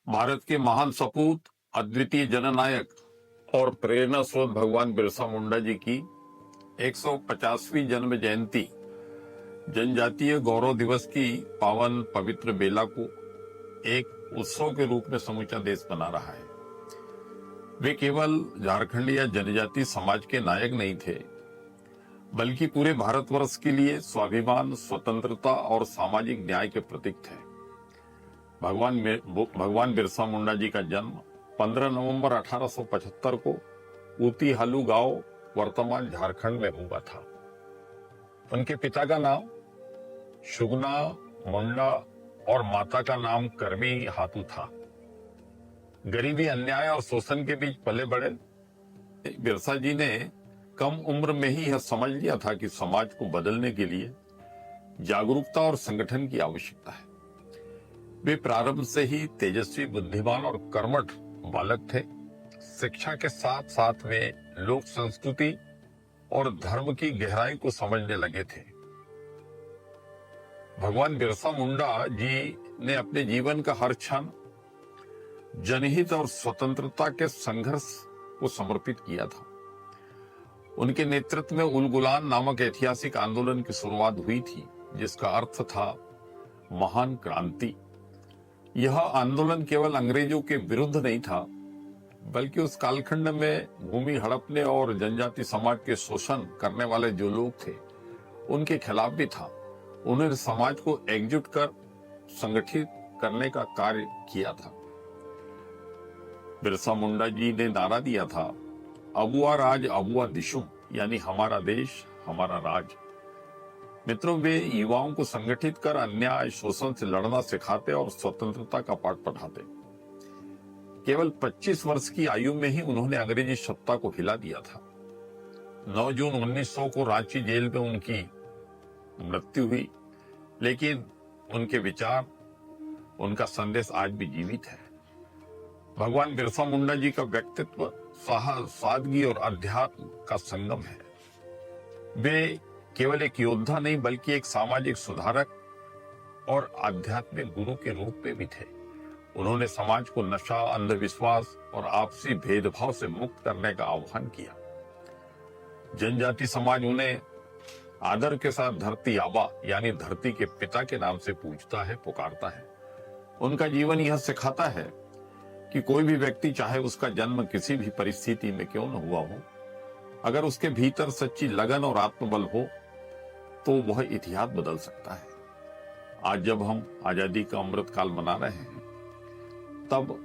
भारत के महान सपूत, अद्वितीय जननायक और प्रेरणा स्रोत भगवान बिरसा मुंडा जी की 150वीं जन्म जयंती जनजातीय गौरव दिवस की पावन पवित्र बेला को एक उत्सव के रूप में समूचा देश मना रहा है। वे केवल झारखंड या जनजातीय समाज के नायक नहीं थे, बल्कि पूरे भारतवर्ष के लिए स्वाभिमान, स्वतंत्रता और सामाजिक न्याय के प्रतीक थे। भगवान बिरसा मुंडा जी का जन्म 15 नवंबर 1875 को ऊतीहालू गांव वर्तमान झारखंड में हुआ था। उनके पिता का नाम शुगना मुंडा और माता का नाम करमी हाथू था। गरीबी, अन्याय और शोषण के बीच पले बड़े बिरसा जी ने कम उम्र में ही यह समझ लिया था कि समाज को बदलने के लिए जागरूकता और संगठन की आवश्यकता है। वे प्रारंभ से ही तेजस्वी, बुद्धिमान और कर्मठ बालक थे। शिक्षा के साथ साथ वे लोक संस्कृति और धर्म की गहराई को समझने लगे थे। भगवान बिरसा मुंडा जी ने अपने जीवन का हर क्षण जनहित और स्वतंत्रता के संघर्ष को समर्पित किया था। उनके नेतृत्व में उलगुलान नामक ऐतिहासिक आंदोलन की शुरुआत हुई थी, जिसका अर्थ था महान क्रांति। यह आंदोलन केवल अंग्रेजों के विरुद्ध नहीं था, बल्कि उस कालखंड में भूमि हड़पने और जनजाति समाज के शोषण करने वाले जो लोग थे, उनके खिलाफ भी था। उन्होंने समाज को एकजुट कर संगठित करने का कार्य किया था। बिरसा मुंडा जी ने नारा दिया था, अबुआ राज अबुआ दिशुम, यानी हमारा देश हमारा राज। मित्रों, वे युवाओं को संगठित कर अन्याय, शोषण से लड़ना सिखाते और स्वतंत्रता का पाठ पढ़ाते। केवल 25 वर्ष की आयु में ही उन्होंने अंग्रेजी सत्ता को हिला दिया था। 9 जून 1900 को रांची जेल में उनकी मृत्यु हुई, लेकिन उनके विचार, उनका संदेश आज भी जीवित है। भगवान बिरसा मुंडा जी का व्यक्तित्व साहस, सादगी और अध्यात्म का संगम है। वे केवल एक योद्धा नहीं, बल्कि एक सामाजिक सुधारक और आध्यात्मिक गुरु के रूप में भी थे। उन्होंने समाज को नशा, अंधविश्वास और आपसी भेदभाव से मुक्त करने का आह्वान किया। जनजाति समाज उन्हें आदर के साथ धरती आबा, यानी धरती के पिता के नाम से पूजता है, पुकारता है। उनका जीवन यह सिखाता है कि कोई भी व्यक्ति, चाहे उसका जन्म किसी भी परिस्थिति में क्यों न हुआ हो, अगर उसके भीतर सच्ची लगन और आत्मबल हो तो वह इतिहास बदल सकता है। आज जब हम आजादी का अमृत काल मना रहे हैं, तब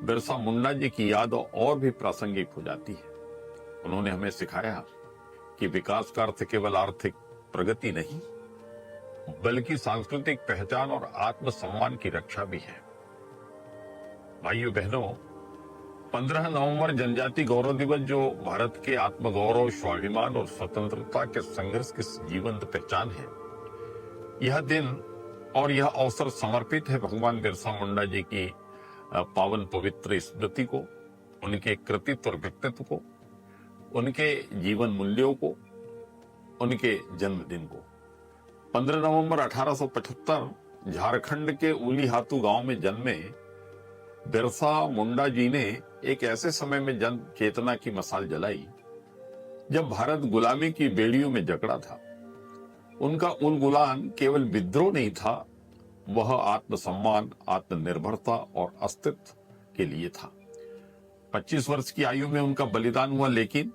बिरसा मुंडा जी की याद और भी प्रासंगिक हो जाती है। उन्होंने हमें सिखाया कि विकास का अर्थ केवल आर्थिक प्रगति नहीं, बल्कि सांस्कृतिक पहचान और आत्मसम्मान की रक्षा भी है। भाइयों बहनों, 15 नवंबर जनजाति गौरव दिवस, जो भारत के आत्मगौरव, स्वाभिमान और स्वतंत्रता के संघर्ष की जीवंत पहचान है, यह दिन और यह अवसर समर्पित है भगवान बिरसा मुंडा जी की पावन पवित्र स्मृति को, उनके कृतित्व और व्यक्तित्व को, उनके जीवन मूल्यों को, उनके जन्मदिन को। 15 नवंबर 1875 झारखंड के उलीहातू गांव में जन्मे बिरसा मुंडा जी ने एक ऐसे समय में जन चेतना की मशाल जलाई जब भारत गुलामी की बेड़ियों में जकड़ा था। उनका उलगुलान केवल विद्रोह नहीं था, वह आत्मसम्मान, आत्मनिर्भरता और अस्तित्व के लिए था। 25 वर्ष की आयु में उनका बलिदान हुआ, लेकिन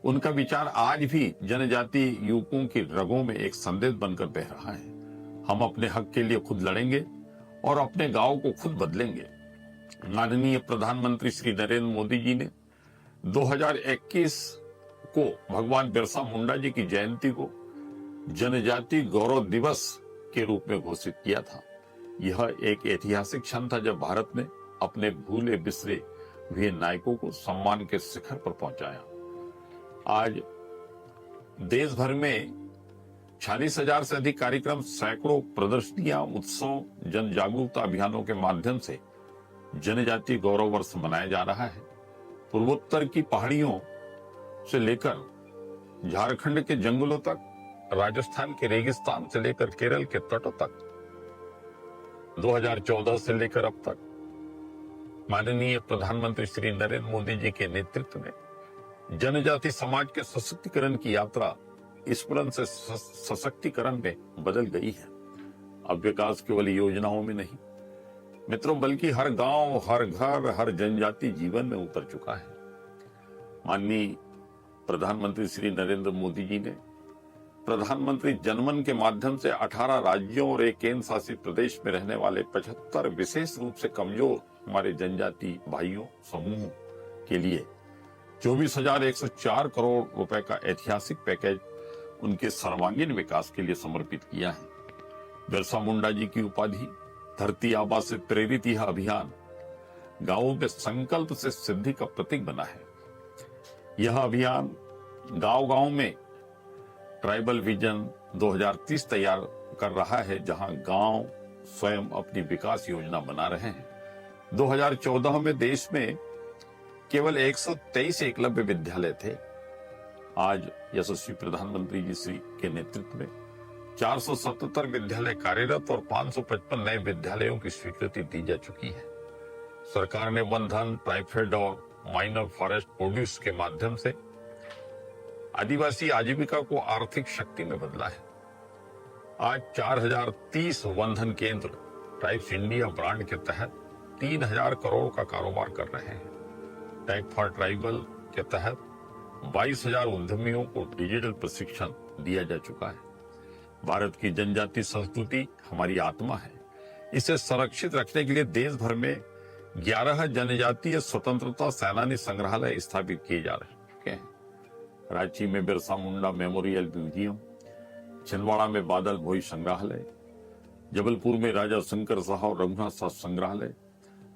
उनका विचार आज भी जनजाति युवकों की रगों में एक संदेश बनकर बह रहा है। हम अपने हक के लिए खुद लड़ेंगे और अपने गांव को खुद बदलेंगे। माननीय प्रधानमंत्री श्री नरेंद्र मोदी जी ने 2021 को भगवान बिरसा मुंडा जी की जयंती को जनजाति गौरव दिवस के रूप में घोषित किया था। यह एक ऐतिहासिक क्षण था जब भारत ने अपने भूले बिसरे हुए नायकों को सम्मान के शिखर पर पहुंचाया। आज देश भर में 46,000 से अधिक कार्यक्रम, सैकड़ों प्रदर्शनियां, उत्सव, जन जागरूकता अभियानों के माध्यम से जनजाति गौरव वर्ष मनाया जा रहा है। पूर्वोत्तर की पहाड़ियों से लेकर झारखंड के जंगलों तक, राजस्थान के रेगिस्तान से लेकर केरल के तटों तक, 2014 से लेकर अब तक माननीय प्रधानमंत्री श्री नरेंद्र मोदी जी के नेतृत्व में जनजाति समाज के सशक्तिकरण की यात्रा स्फुरन से सशक्तिकरण में बदल गई है। अब विकास केवल योजनाओं में नहीं मित्रों, बल्कि हर गांव, हर घर, हर जनजाति जीवन में उतर चुका है। माननीय प्रधानमंत्री श्री नरेंद्र मोदी जी ने प्रधानमंत्री जनमन के माध्यम से 18 राज्यों और एक केंद्र शासित प्रदेश में रहने वाले 75 विशेष रूप से कमजोर हमारे जनजाति भाइयों समूह के लिए 24,104 करोड़ रुपए का ऐतिहासिक पैकेज उनके सर्वांगीण विकास के लिए समर्पित किया है। बिरसा मुंडा जी की उपाधि, धरती आबा से प्रेरित यह अभियान गांवों के संकल्प से सिद्धि का प्रतीक बना है। यह अभियान गांव-गांव में ट्राइबल विजन 2030 तैयार कर रहा है, जहां गांव स्वयं अपनी विकास योजना बना रहे हैं। 2014 में देश में केवल 123 एकलव्य विद्यालय थे। आज यशस्वी प्रधानमंत्री जी श्री के नेतृत्व में 477 विद्यालय कार्यरत और 555 नए विद्यालयों की स्वीकृति दी जा चुकी है। सरकार ने वन धन, ट्राइफेड और माइनर फॉरेस्ट प्रोड्यूस के माध्यम से आदिवासी आजीविका को आर्थिक शक्ति में बदला है। आज 4030 वन धन केंद्र ट्राइब्स इंडिया ब्रांड के तहत 3000 करोड़ का कारोबार कर रहे हैं। टैग फॉर ट्राइबल के तहत 22,000 उद्यमियों को डिजिटल प्रशिक्षण दिया जा चुका है। भारत की जनजाति संस्कृति हमारी आत्मा है। इसे संरक्षित रखने के लिए देश भर में 11 जनजातीय स्वतंत्रता सेनानी संग्रहालय स्थापित किए जा चुके हैं। रांची में बिरसा मुंडा मेमोरियल म्यूजियम, छिंदवाड़ा में बादल भोई संग्रहालय, जबलपुर में राजा शंकर शाह और रघुनाथ शाह संग्रहालय,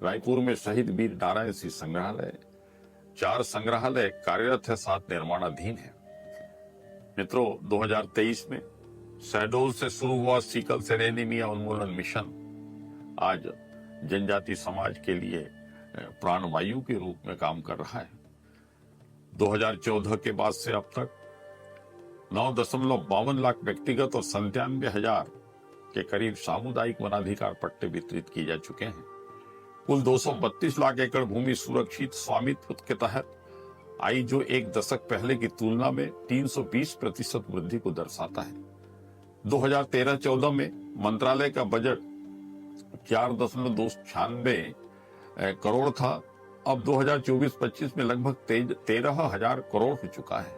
रायपुर में शहीद वीर नारायण सिंह संग्रहालय, 4 संग्रहालय कार्यरत है, 7 निर्माणाधीन है। मित्रों, 2023 में शहडोल से शुरू हुआ सिकल सेल एनीमिया उन्मूलन मिशन आज जनजाति समाज के लिए प्राणवायु के रूप में काम कर रहा है। 2014 के बाद से अब तक 9.52 लाख व्यक्तिगत और 97,000 के करीब सामुदायिक वनाधिकार पट्टे वितरित किए जा चुके हैं। कुल 232 लाख एकड़ भूमि सुरक्षित स्वामित्व के तहत आई, जो एक दशक पहले की तुलना में 320% वृद्धि को दर्शाता है। 2013-14 में मंत्रालय का बजट 4.296 करोड़ था। अब 2024-25 में लगभग 13,000 करोड़ हो चुका है।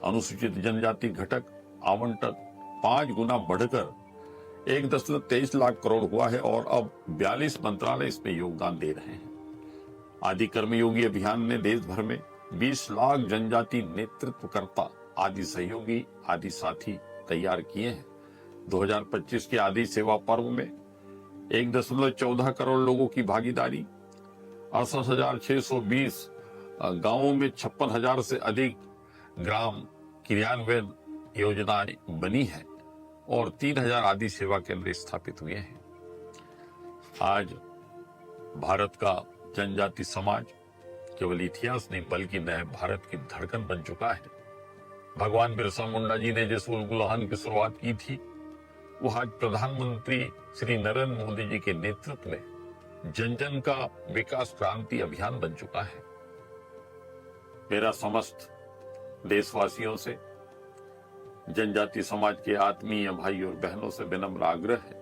अनुसूचित जनजाति घटक आवंटन 5 गुना बढ़कर 1.23 लाख करोड़ हुआ है और अब 42 मंत्रालय इसमें योगदान दे रहे हैं। आदि कर्मयोगी अभियान ने देश भर में 20 लाख जनजाति नेतृत्वकर्ता, आदि सहयोगी, आदि साथी तैयार किए हैं। 2025 के आदि सेवा पर्व में 1.14 करोड़ लोगों की भागीदारी, 68,620 गांवों में 56,000 से अधिक ग्राम क्रियान्वयन योजनाएं बनी है और 3,000 आदि सेवा केंद्र स्थापित हुए हैं। आज भारत का जनजाति समाज केवल इतिहास नहीं बल्कि नए भारत की धड़कन बन चुका है। भगवान बिरसा मुंडा जी ने जिस उलगुलाहन की शुरुआत की थी, वो आज प्रधानमंत्री श्री नरेंद्र मोदी जी के नेतृत्व में जन जन का विकास क्रांति अभियान बन चुका है। मेरा समस्त देशवासियों से, जनजाति समाज के आत्मीय भाई और बहनों से विनम्र आग्रह है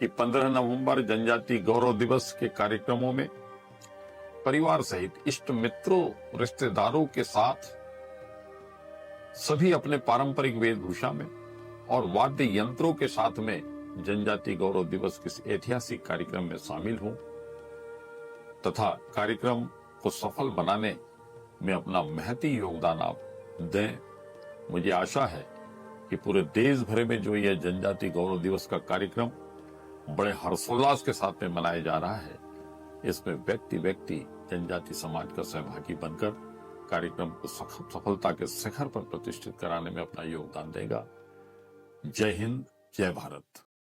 कि 15 नवंबर जनजाति गौरव दिवस के कार्यक्रमों में परिवार सहित इष्ट मित्रों, रिश्तेदारों के साथ सभी अपने पारंपरिक वेशभूषा में और वाद्य यंत्रों के साथ में जनजाति गौरव दिवस के ऐतिहासिक कार्यक्रम में शामिल हों तथा कार्यक्रम को सफल बनाने में अपना महती योगदान आप दें। मुझे आशा है कि पूरे देश भर में जो यह जनजाति गौरव दिवस का कार्यक्रम बड़े हर्षोल्लास के साथ में मनाया जा रहा है, इसमें व्यक्ति व्यक्ति जनजाति समाज का सहभागी बनकर कार्यक्रम को सफलता के शिखर पर प्रतिष्ठित कराने में अपना योगदान देगा। जय हिंद, जय भारत।